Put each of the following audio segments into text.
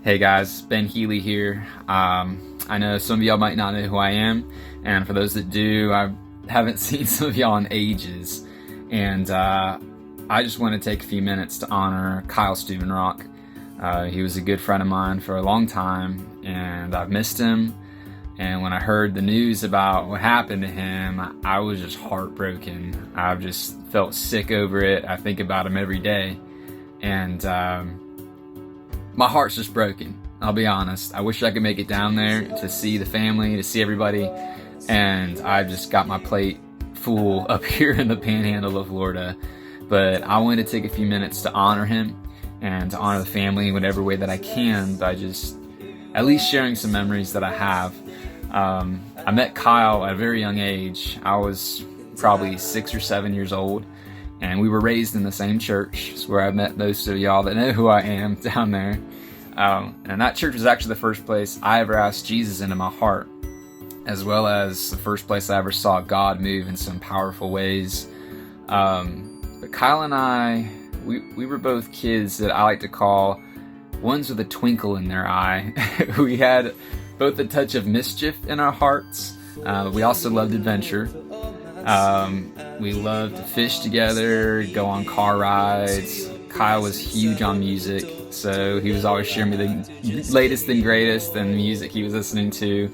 Hey guys, Ben Healy here. I know some of y'all might not know who I am, and for those that do, I haven't seen some of y'all in ages. And I just want to take a few minutes to honor Kyle Stubenrauch. He was a good friend of mine for a long time, and I've missed him. And when I heard the news about what happened to him, I was just heartbroken. I've just felt sick over it. I think about him every day, and my heart's just broken. I'll be honest. I wish I could make it down there to see the family, to see everybody, and I've just got my plate full up here in the panhandle of Florida. But I wanted to take a few minutes to honor him and to honor the family in whatever way that I can by just at least sharing some memories that I have. I met Kyle at a very young age. I was probably 6 or 7 years old, and we were raised in the same church. It's where I met most of y'all that know who I am down there. And that church was actually the first place I ever asked Jesus into my heart, as well as the first place I ever saw God move in some powerful ways. But Kyle and I, we were both kids that I like to call ones with a twinkle in their eye. We had both a touch of mischief in our hearts. We also loved adventure. We loved to fish together, go on car rides. Kyle was huge on music, so he was always sharing me the latest and greatest and music he was listening to.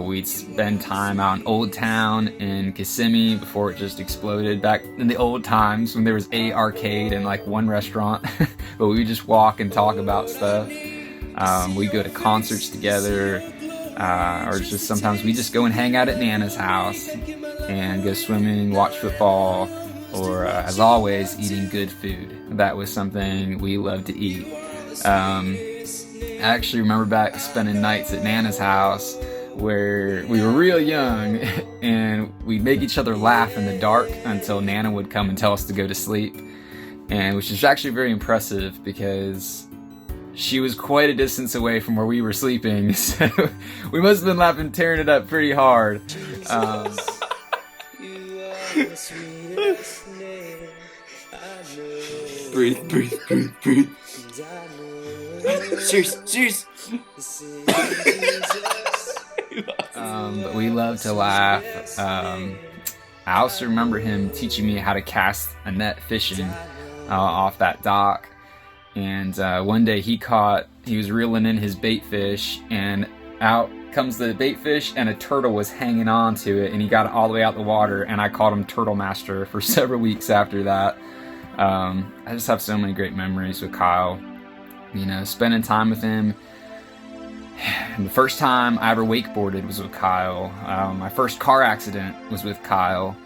We'd spend time out in Old Town in Kissimmee before it just exploded back in the old times when there was a arcade and like one restaurant. But we would just walk and talk about stuff. We'd go to concerts together, or just sometimes we just go and hang out at Nana's house and go swimming, watch football, or as always, eating good food. That was something we loved to eat. I actually remember back spending nights at Nana's house where we were real young and we'd make each other laugh in the dark until Nana would come and tell us to go to sleep, and which is actually very impressive because she was quite a distance away from where we were sleeping, so we must have been laughing, tearing it up pretty hard. Breathe. Cheers. But we love to laugh. I also remember him teaching me how to cast a net fishing off that dock. And one day he was reeling in his bait fish, and out comes the bait fish, and a turtle was hanging on to it, and he got it all the way out the water, and I called him Turtle Master for several weeks after that. I just have so many great memories with Kyle. You know, spending time with him. And the first time I ever wakeboarded was with Kyle. My first car accident was with Kyle.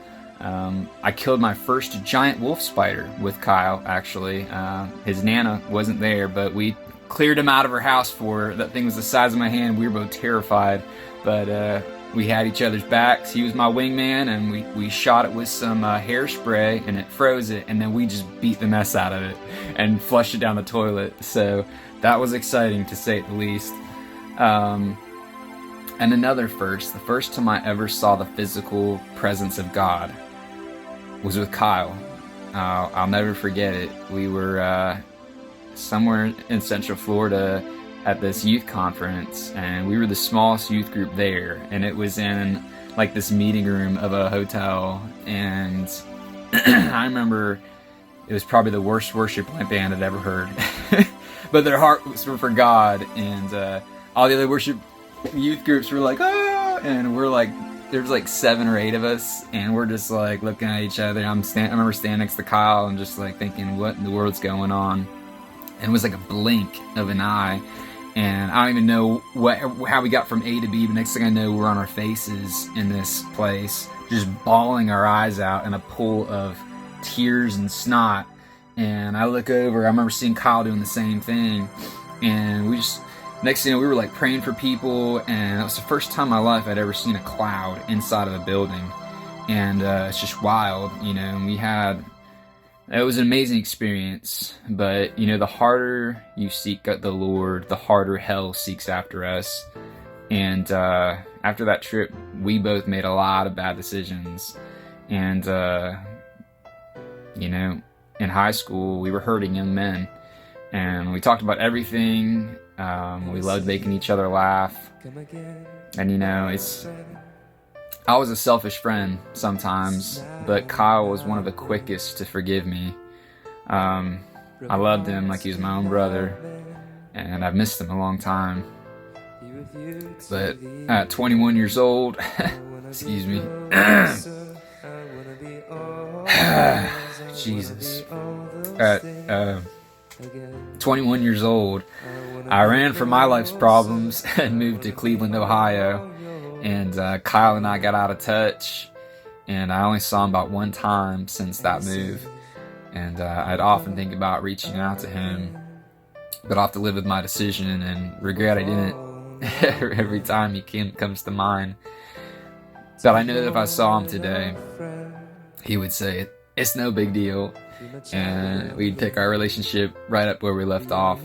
I killed my first giant wolf spider with Kyle, actually. His Nana wasn't there, but we cleared him out of her house for her. That thing was the size of my hand. We were both terrified, but we had each other's backs. He was my wingman, and we shot it with some hairspray, and it froze it, and then we just beat the mess out of it and flushed it down the toilet. So that was exciting, to say the least. And another first, the first time I ever saw the physical presence of God was with Kyle. I'll never forget it. We were somewhere in Central Florida at this youth conference, and we were the smallest youth group there, and it was in like this meeting room of a hotel, and I remember it was probably the worst worship my band had ever heard. But their hearts were for God, and all the other worship youth groups were like, ah, and we're like, there's like 7 or 8 of us, and we're just like looking at each other. I remember standing next to Kyle and just like thinking, what in the world's going on? And it was like a blink of an eye, and I don't even know how we got from A to B, but next thing I know, we're on our faces in this place, just bawling our eyes out in a pool of tears and snot. And I look over, I remember seeing Kyle doing the same thing, and next thing you know, we were like praying for people, and it was the first time in my life I'd ever seen a cloud inside of a building. And it's just wild, you know, and it was an amazing experience. But, you know, the harder you seek the Lord, the harder hell seeks after us. And after that trip, we both made a lot of bad decisions. And, you know, in high school, we were hurting young men. And we talked about everything We loved making each other laugh. And I was a selfish friend sometimes, but Kyle was one of the quickest to forgive me. I loved him like he was my own brother, and I've missed him a long time. But at 21 years old, excuse me, Jesus, at 21 years old, I ran from my life's problems and moved to Cleveland, Ohio, and Kyle and I got out of touch, and I only saw him about one time since that move, and I'd often think about reaching out to him, but I have to live with my decision and regret I didn't every time he comes to mind. But I know that if I saw him today, he would say, "It's no big deal," and we'd pick our relationship right up where we left off.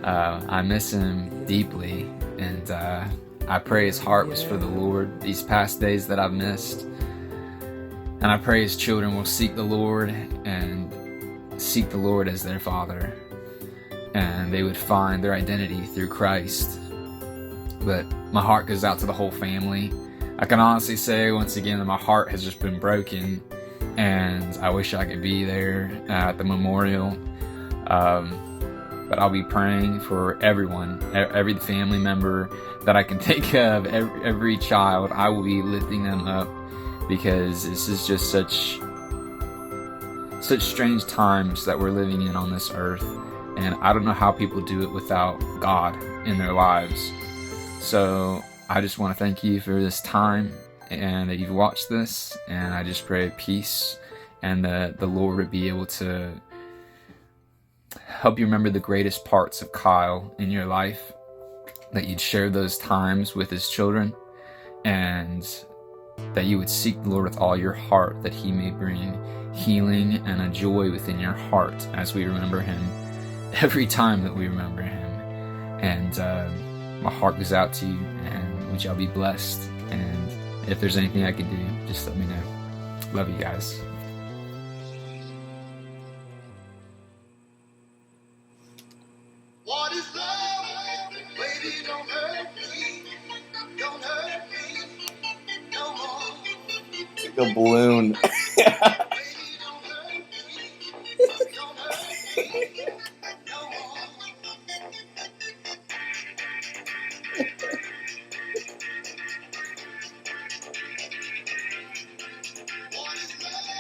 I miss him deeply, and I pray his heart was for the Lord these past days that I've missed. And I pray his children will seek the Lord and seek the Lord as their Father, and they would find their identity through Christ. But my heart goes out to the whole family. I can honestly say once again that my heart has just been broken, and I wish I could be there at the memorial. But I'll be praying for everyone, every family member that I can think of, every child. I will be lifting them up, because this is just such strange times that we're living in on this earth, and I don't know how people do it without God in their lives. So I just want to thank you for this time and that you've watched this, and I just pray peace and that the Lord would be able to help you remember the greatest parts of Kyle in your life, that you'd share those times with his children, and that you would seek the Lord with all your heart, that he may bring healing and a joy within your heart as we remember him, every time that we remember him. And my heart goes out to you, and would y'all be blessed. And if there's anything I can do, just let me know. Love you guys. What is love? Baby, don't hurt me. Don't hurt me no more. Like a balloon. Baby, don't hurt me. Don't hurt me no more. What is love?